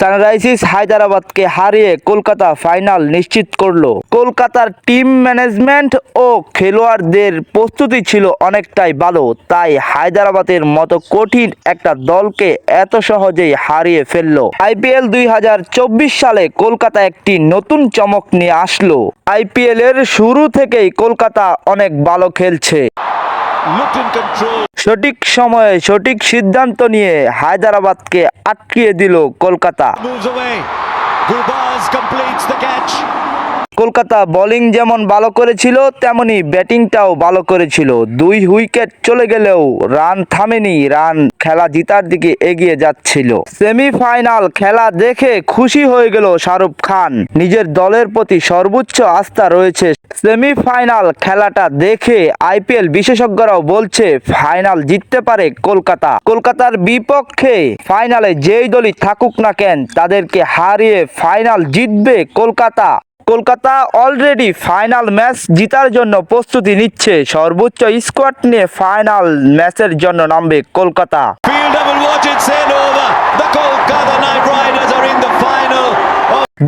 Sunrisers হায়দ্রাবাদকে হারিয়ে Kolkata final নিশ্চিত করলো। কলকাতার টিম ম্যানেজমেন্ট ও খেলোয়াড়দের প্রস্তুতি ছিল অনেকটাই ভালো, তাই হায়দ্রাবাদের মতো কঠিন একটা দলকে এত সহজেই হারিয়ে ফেললো। আইপিএল 2024 সালে কলকাতা একটি নতুন চমক নিয়ে আসলো। আইপিএল এর শুরু থেকেই কলকাতা অনেক ভালো খেলছে। সঠিক সময়ে সঠিক সিদ্ধান্ত নিয়ে হায়দ্রাবাদকে আটকিয়ে দিল কলকাতা। কলকাতা বোলিং যেমন ভালো করেছিল তেমনি ব্যাটিংটাও ভালো করেছিল। 2 উইকেট চলে গেলেও রান থামেনি, রান খেলা জিতার দিকে এগিয়ে যাচ্ছিল। সেমিফাইনাল খেলা দেখে খুশি হয়ে গেল শাহরুখ খান। নিজের দলের প্রতি সর্বোচ্চ আস্থা রয়েছে। সেমিফাইনাল খেলাটা দেখে আইপিএল বিশেষজ্ঞরাও বলছে ফাইনাল জিততে পারে কলকাতা। কলকাতার বিপক্ষে ফাইনালে যেই দলই থাকুক না কেন তাদেরকে হারিয়ে ফাইনাল জিতবে Kolkata. Kolkata already final match জিতার জন্য প্রস্তুতি নিচ্ছে। সর্বোচ্চ স্কোয়াড নিয়ে ফাইনাল ম্যাচের জন্য নামবে কলকাতা।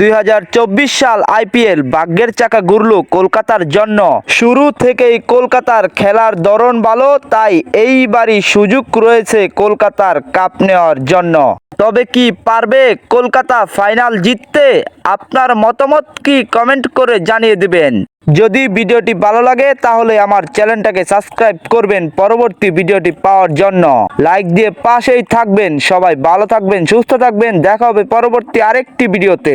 2024 সাল আইপিএল ভাগ্যের চাকা ঘুরল কলকাতার জন্য। শুরু থেকেই কলকাতার খেলার ধরন ভালো, তাই এইবারই সুযোগ রয়েছে কলকাতার কাপ নেওয়ার জন্য। তবে কি পারবে কলকাতা ফাইনাল জিততে? আপনার মতামত কি কমেন্ট করে জানিয়ে দিবেন। যদি ভিডিওটি ভালো লাগে তাহলে আমার চ্যানেলটাকে সাবস্ক্রাইব করবেন পরবর্তী ভিডিওটি পাওয়ার জন্য। লাইক দিয়ে পাশেই থাকবেন। সবাই ভালো থাকবেন, সুস্থ থাকবেন। দেখা হবে পরবর্তী আরেকটি ভিডিওতে।